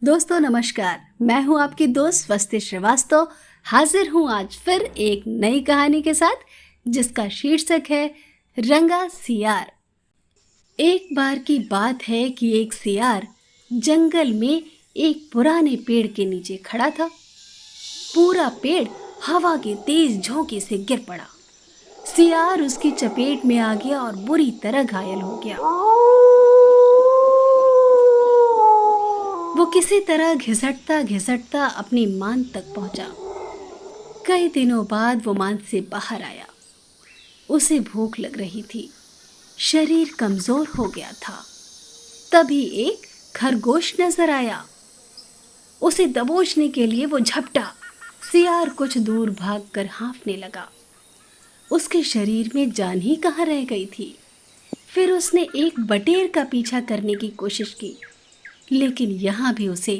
दोस्तों नमस्कार। मैं हूं आपकी दोस्त स्वस्ति श्रीवास्तव। हाजिर हूं आज फिर एक नई कहानी के साथ जिसका शीर्षक है रंगा सियार। एक बार की बात है कि एक सियार जंगल में एक पुराने पेड़ के नीचे खड़ा था। पूरा पेड़ हवा के तेज झोंके से गिर पड़ा। सियार उसकी चपेट में आ गया और बुरी तरह घायल हो गया। वो किसी तरह घिसटता घिसटता अपनी मान तक पहुंचा। कई दिनों बाद वो मान से बाहर आया। उसे भूख लग रही थी, शरीर कमजोर हो गया था। तभी एक खरगोश नजर आया। उसे दबोचने के लिए वो झपटा। सियार कुछ दूर भागकर हाँफने लगा। उसके शरीर में जान ही कहाँ रह गई थी। फिर उसने एक बटेर का पीछा करने की कोशिश की, लेकिन यहाँ भी उसे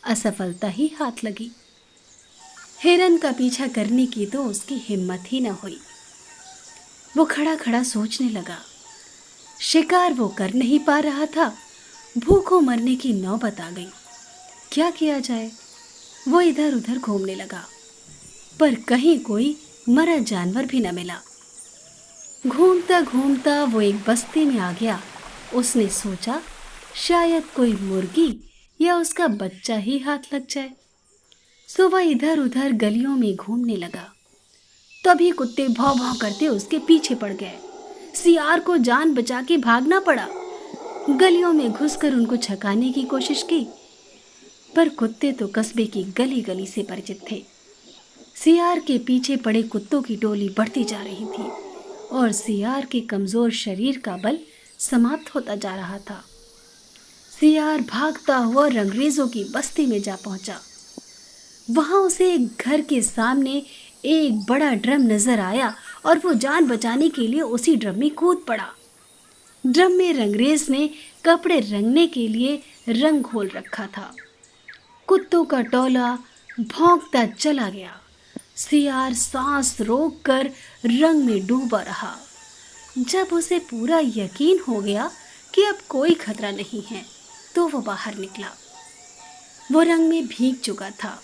असफलता ही हाथ लगी। हिरन का पीछा करने की तो उसकी हिम्मत ही न हुई। वो खड़ा खड़ा सोचने लगा। शिकार वो कर नहीं पा रहा था, भूखों मरने की नौबत आ गई। क्या किया जाए? वो इधर उधर घूमने लगा, पर कहीं कोई मरा जानवर भी न मिला। घूमता घूमता वो एक बस्ती में आ गया। उसने सोचा शायद कोई मुर्गी या उसका बच्चा ही हाथ लग जाए। सो वह इधर उधर गलियों में घूमने लगा। तभी कुत्ते भौं भौं करते उसके पीछे पड़ गए। सियार को जान बचा के भागना पड़ा। गलियों में घुसकर उनको छकाने की कोशिश की, पर कुत्ते तो कस्बे की गली गली से परिचित थे। सियार के पीछे पड़े कुत्तों की टोली बढ़ती जा रही थी और सियार के कमजोर शरीर का बल समाप्त होता जा रहा था। सियार भागता हुआ रंगरेजों की बस्ती में जा पहुंचा। वहां उसे एक घर के सामने एक बड़ा ड्रम नजर आया और वो जान बचाने के लिए उसी ड्रम में कूद पड़ा। ड्रम में रंगरेज ने कपड़े रंगने के लिए रंग घोल रखा था। कुत्तों का टोला भौंकता चला गया। सियार सांस रोककर रंग में डूबा रहा। जब उसे पूरा यकीन हो गया कि अब कोई खतरा नहीं है, तो वो बाहर निकला। वो रंग में भीग चुका था।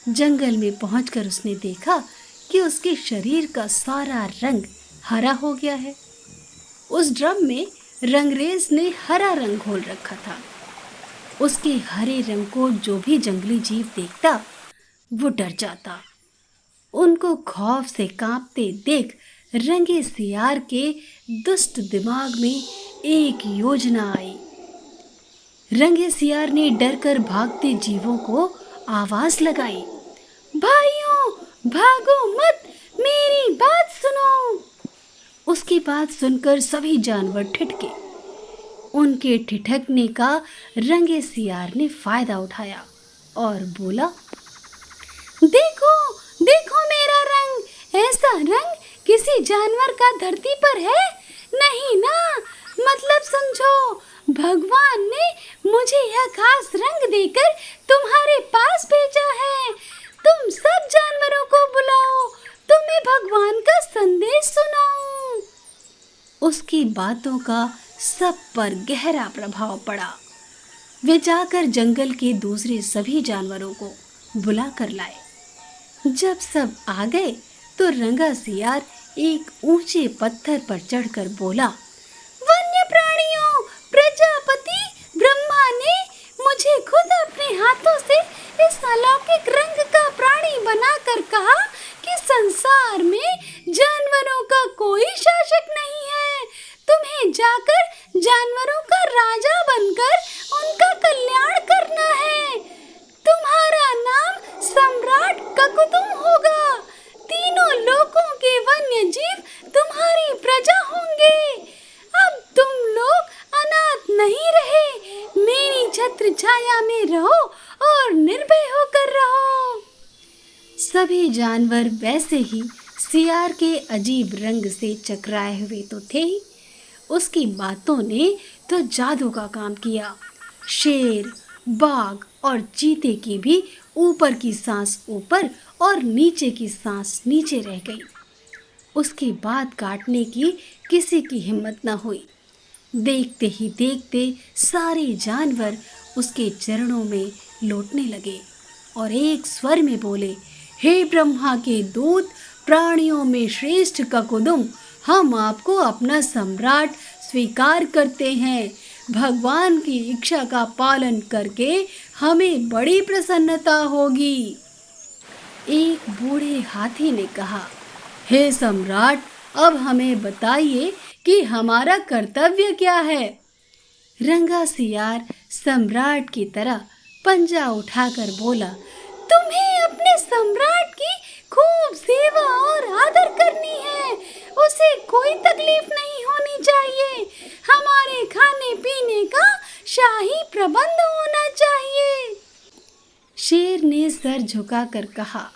जंगल में पहुंचकर उसने देखा कि उसके शरीर का सारा रंग हरा हो गया है। उस ड्रम में रंगरेज ने हरा रंग घोल रखा था। उसके हरे रंग को जो भी जंगली जीव देखता वो डर जाता। उनको खौफ से कांपते देख रंगे सियार के दुष्ट दिमाग में एक योजना आई। रंगे सियार ने डरकर भागते जीवों को आवाज लगाई, भाइयों भागो मत, मेरी बात सुनो। उसकी बात सुनकर सभी जानवर ठिठके। उनके ठिठकने का रंगे सियार ने फायदा उठाया और बोला, देखो देखो मेरा रंग, ऐसा रंग किसी जानवर का धरती पर है नहीं ना। मतलब समझो, भगवान ने मुझे यह खास रंग देकर तुम्हारे पास भेजा है। तुम सब जानवरों को बुलाओ, तुम्हें भगवान का संदेश सुनाऊं। उसकी बातों का सब पर गहरा प्रभाव पड़ा। वे जाकर जंगल के दूसरे सभी जानवरों को बुला कर लाए। जब सब आ गए तो रंगा सियार एक ऊंचे पत्थर पर चढ़कर बोला, वन्य प्राणियों, प्रजापति ब्रह्मा ने मुझे खुद अपने हाथों से इस अलौकिक रंग का प्राणी बनाकर कहा कि संसार में जानवरों का कोई शासक नहीं है। तुम्हें जाकर जानवरों का राजा बनकर उनका कल्याण करना है। तुम्हारा नाम सम्राट ककुतुम होगा। तीनों लोकों के वन्य जीव तुम्हारी प्रजा होंगे। अब तुम लोग अनाथ नहीं रहे, मेरी छत्र छाया में रहो और निर्भय होकर रहो। सभी जानवर वैसे ही सियार के अजीब रंग से चकराए हुए तो थे ही, उसकी बातों ने तो जादू का काम किया। शेर, बाघ और चीते की भी ऊपर की सांस ऊपर और नीचे की सांस नीचे रह गई। उसकी बात काटने की किसी की हिम्मत न हुई। देखते ही देखते सारे जानवर उसके चरणों में लौटने लगे और एक स्वर में बोले, हे ब्रह्मा के दूत, प्राणियों में श्रेष्ठ ककुदुम, हम आपको अपना सम्राट स्वीकार करते हैं। भगवान की इच्छा का पालन करके हमें बड़ी प्रसन्नता होगी। एक बूढ़े हाथी ने कहा, हे सम्राट, अब हमें बताइए कि हमारा कर्तव्य क्या है। रंगा सियार सम्राट की तरह पंजा उठाकर बोला, तुम्हें अपने सम्राट की खूब सेवा और आदर करनी है। उसे कोई तकलीफ नहीं होनी चाहिए। हमारे खाने पीने का शाही प्रबंध होना चाहिए। शेर ने सर झुकाकर कहा,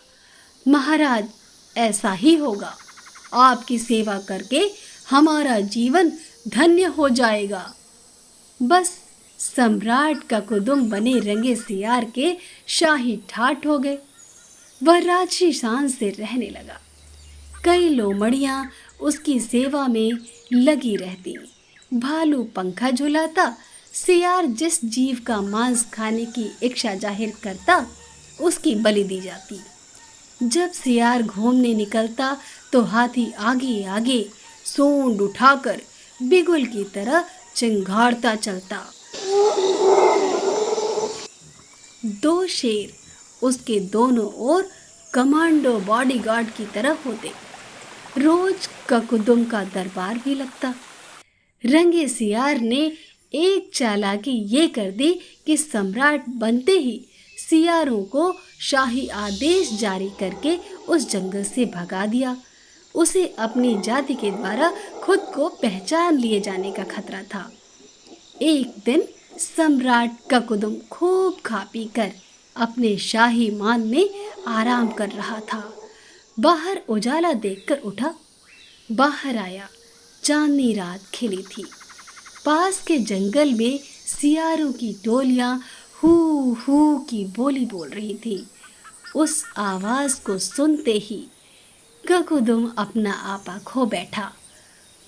महाराज, ऐसा ही होगा। आपकी सेवा करके हमारा जीवन धन्य हो जाएगा। बस सम्राट का कुदुम बने रंगे सियार के शाही ठाठ हो गए। वह राजसी शान से रहने लगा। कई लोमड़ियां उसकी सेवा में लगी रहती। भालू पंखा झुलाता, सियार जिस जीव का मांस खाने की इच्छा जाहिर करता उसकी बलि दी जाती। जब सियार घूमने निकलता तो हाथी आगे आगे सूंड उठाकर बिगुल की तरह चिंघाड़ता चलता। दो शेर उसके दोनों ओर कमांडो बॉडीगार्ड की तरह होते। रोज ककुदुम का दरबार भी लगता। रंगे सियार ने एक चालाकी ये कर दी कि सम्राट बनते ही सियारों को शाही आदेश जारी करके उस जंगल से भगा दिया। उसे अपनी जाति के द्वारा खुद को पहचान लिए जाने का खतरा था। एक दिन सम्राट ककुदुम खूब खा पी कर अपने शाही मान में आराम कर रहा था। बाहर उजाला देखकर उठा। बाहर आया, चांदनी रात खिली थी। पास के जंगल में सियारों की टोलियां हू हू की बोली बोल रही थी। उस आवाज को सुनते ही ककुदुम अपना आपा खो बैठा।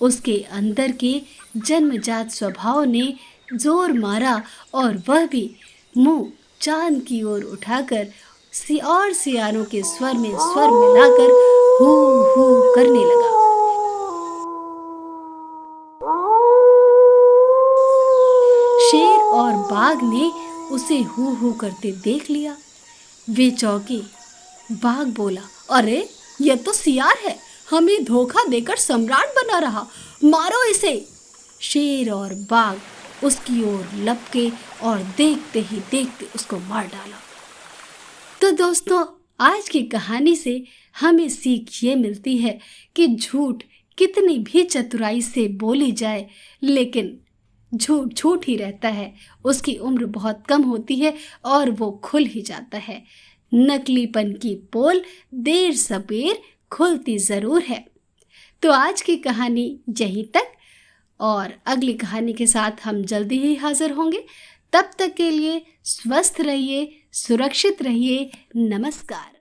उसके अंदर के जन्मजात स्वभाव ने जोर मारा और वह भी मुंह चांद की ओर उठाकर सियारों के स्वर में स्वर मिलाकर हू हू करने लगा। शेर और बाघ ने उसे हू हू करते देख लिया। वे चौंके। बाघ बोला, अरे यह तो सियार है, हमें धोखा देकर सम्राट बना रहा, मारो इसे। शेर और बाघ उसकी ओर लपके और देखते ही देखते उसको मार डाला। तो दोस्तों, आज की कहानी से हमें सीख ये मिलती है कि झूठ कितनी भी चतुराई से बोली जाए, लेकिन झूठ झूठ ही रहता है। उसकी उम्र बहुत कम होती है और वो खुल ही जाता है। नकलीपन की पोल देर सबेर खुलती ज़रूर है। तो आज की कहानी यहीं तक, और अगली कहानी के साथ हम जल्दी ही हाजिर होंगे। तब तक के लिए स्वस्थ रहिए, सुरक्षित रहिए। नमस्कार।